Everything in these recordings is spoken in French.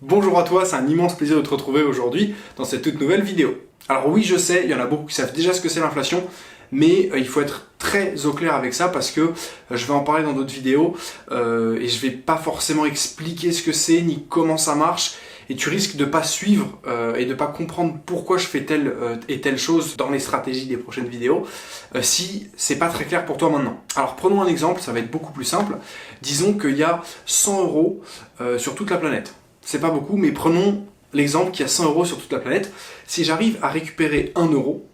Bonjour à toi, c'est un immense plaisir de te retrouver aujourd'hui dans cette toute nouvelle vidéo. Alors oui, je sais, il y en a beaucoup qui savent déjà ce que c'est l'inflation, mais il faut être très au clair avec ça parce que je vais en parler dans d'autres vidéos et je vais pas forcément expliquer ce que c'est ni comment ça marche et tu risques de pas suivre et de pas comprendre pourquoi je fais telle et telle chose dans les stratégies des prochaines vidéos si c'est pas très clair pour toi maintenant. Alors prenons un exemple, ça va être beaucoup plus simple. Disons qu'il y a 100 euros sur toute la planète. C'est pas beaucoup, mais prenons l'exemple qu'il y a 100 euros sur toute la planète. Si j'arrive à récupérer 1 euro,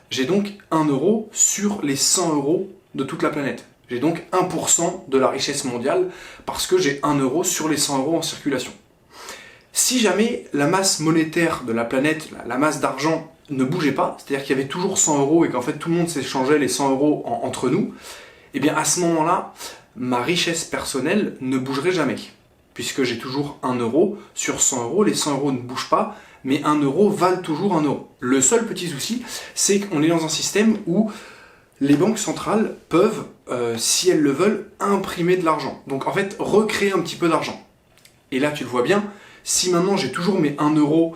j'ai donc 1 euro sur les 100 euros de toute la planète. J'ai donc 1% de la richesse mondiale parce que j'ai 1 euro sur les 100 euros en circulation. Si jamais la masse monétaire de la planète, la masse d'argent ne bougeait pas, c'est-à-dire qu'il y avait toujours 100 euros et qu'en fait tout le monde s'échangeait les 100 euros entre nous, et bien à ce moment-là, ma richesse personnelle ne bougerait jamais. Puisque j'ai toujours 1 euro sur 100 euros, les 100 euros ne bougent pas, mais 1 euro valent toujours 1 euro. Le seul petit souci, c'est qu'on est dans un système où les banques centrales peuvent, si elles le veulent, imprimer de l'argent. Donc en fait, recréer un petit peu d'argent. Et là, tu le vois bien, si maintenant j'ai toujours mes 1 euro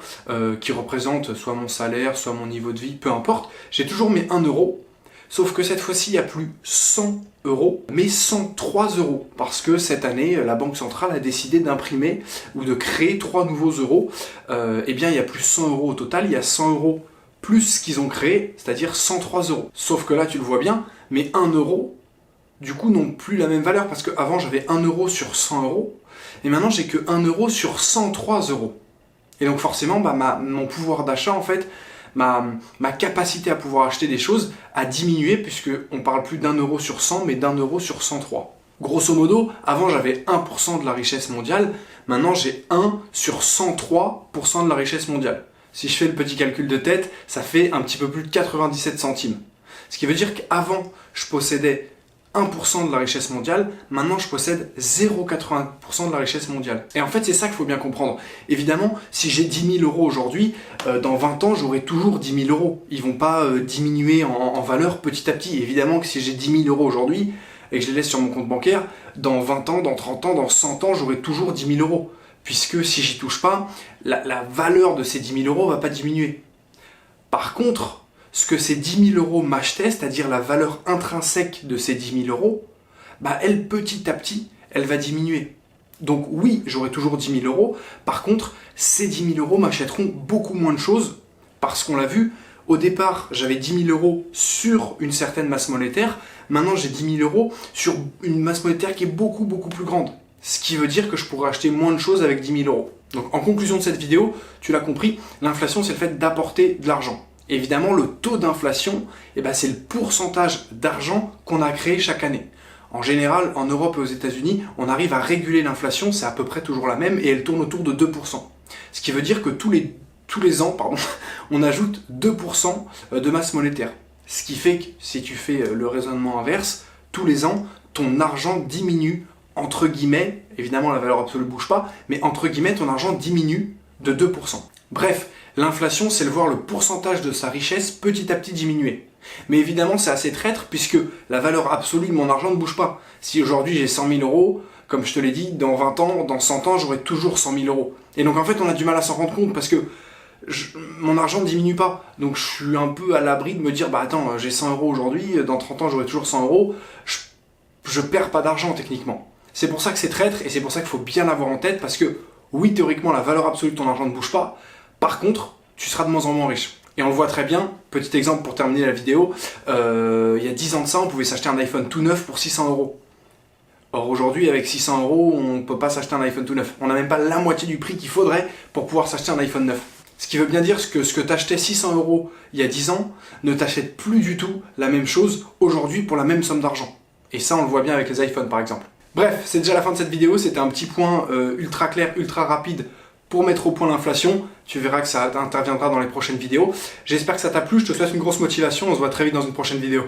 qui représentent soit mon salaire, soit mon niveau de vie, peu importe, j'ai toujours mes 1 euro, sauf que cette fois-ci, il n'y a plus 100 euros, mais 103 euros. Parce que cette année, la Banque centrale a décidé d'imprimer ou de créer 3 nouveaux euros. Eh bien, il n'y a plus 100 euros au total, il y a 100 euros plus ce qu'ils ont créé, c'est-à-dire 103 euros. Sauf que là, tu le vois bien, mais 1 euro, du coup, n'ont plus la même valeur. Parce qu'avant, j'avais 1 euro sur 100 euros, et maintenant, j'ai que 1 euro sur 103 euros. Et donc forcément, mon pouvoir d'achat, en fait, ma capacité à pouvoir acheter des choses a diminué puisque on parle plus d'1 euro sur 100 mais d'1 euro sur 103. Grosso modo, avant j'avais 1% de la richesse mondiale, maintenant j'ai 1 sur 103% de la richesse mondiale. Si je fais le petit calcul de tête, ça fait un petit peu plus de 97 centimes. Ce qui veut dire qu'avant je possédais 1% de la richesse mondiale, maintenant je possède 0,80% de la richesse mondiale. Et en fait, c'est ça qu'il faut bien comprendre. Évidemment, si j'ai 10 000 euros aujourd'hui, dans 20 ans, j'aurai toujours 10 000 euros. Ils vont pas diminuer en valeur petit à petit. Évidemment que si j'ai 10 000 euros aujourd'hui et que je les laisse sur mon compte bancaire, dans 20 ans, dans 30 ans, dans 100 ans, j'aurai toujours 10 000 euros. Puisque si j'y touche pas, la valeur de ces 10 000 euros va pas diminuer. Par contre, ce que ces 10 000 euros m'achetaient, c'est-à-dire la valeur intrinsèque de ces 10 000 euros, elle, petit à petit, elle va diminuer. Donc oui, j'aurai toujours 10 000 euros. Par contre, ces 10 000 euros m'achèteront beaucoup moins de choses parce qu'on l'a vu, au départ, j'avais 10 000 euros sur une certaine masse monétaire. Maintenant, j'ai 10 000 euros sur une masse monétaire qui est beaucoup, beaucoup plus grande. Ce qui veut dire que je pourrais acheter moins de choses avec 10 000 euros. Donc en conclusion de cette vidéo, tu l'as compris, l'inflation, c'est le fait d'apporter de l'argent. Évidemment, le taux d'inflation, c'est le pourcentage d'argent qu'on a créé chaque année. En général, en Europe et aux États-Unis, on arrive à réguler l'inflation, c'est à peu près toujours la même, et elle tourne autour de 2%. Ce qui veut dire que tous les ans, on ajoute 2% de masse monétaire. Ce qui fait que, si tu fais le raisonnement inverse, tous les ans, ton argent diminue, entre guillemets, évidemment la valeur absolue ne bouge pas, mais entre guillemets, ton argent diminue de 2%. Bref, l'inflation, c'est le voir le pourcentage de sa richesse petit à petit diminuer. Mais évidemment, c'est assez traître puisque la valeur absolue de mon argent ne bouge pas. Si aujourd'hui j'ai 100 000 euros, comme je te l'ai dit, dans 20 ans, dans 100 ans, j'aurai toujours 100 000 euros. Et donc en fait, on a du mal à s'en rendre compte parce que mon argent ne diminue pas. Donc je suis un peu à l'abri de me dire, attends, j'ai 100 euros aujourd'hui, dans 30 ans, j'aurai toujours 100 euros. Je perds pas d'argent techniquement. C'est pour ça que c'est traître et c'est pour ça qu'il faut bien l'avoir en tête parce que oui, théoriquement, la valeur absolue de ton argent ne bouge pas. Par contre, tu seras de moins en moins riche. Et on le voit très bien, petit exemple pour terminer la vidéo, il y a 10 ans de ça, on pouvait s'acheter un iPhone tout neuf pour 600 euros. Or aujourd'hui, avec 600 euros, on ne peut pas s'acheter un iPhone tout neuf. On n'a même pas la moitié du prix qu'il faudrait pour pouvoir s'acheter un iPhone neuf. Ce qui veut bien dire que ce que tu achetais 600 euros il y a 10 ans ne t'achète plus du tout la même chose aujourd'hui pour la même somme d'argent. Et ça, on le voit bien avec les iPhones par exemple. Bref, c'est déjà la fin de cette vidéo, c'était un petit point ultra clair, ultra rapide pour mettre au point l'inflation. Tu verras que ça interviendra dans les prochaines vidéos. J'espère que ça t'a plu, je te souhaite une grosse motivation, on se voit très vite dans une prochaine vidéo.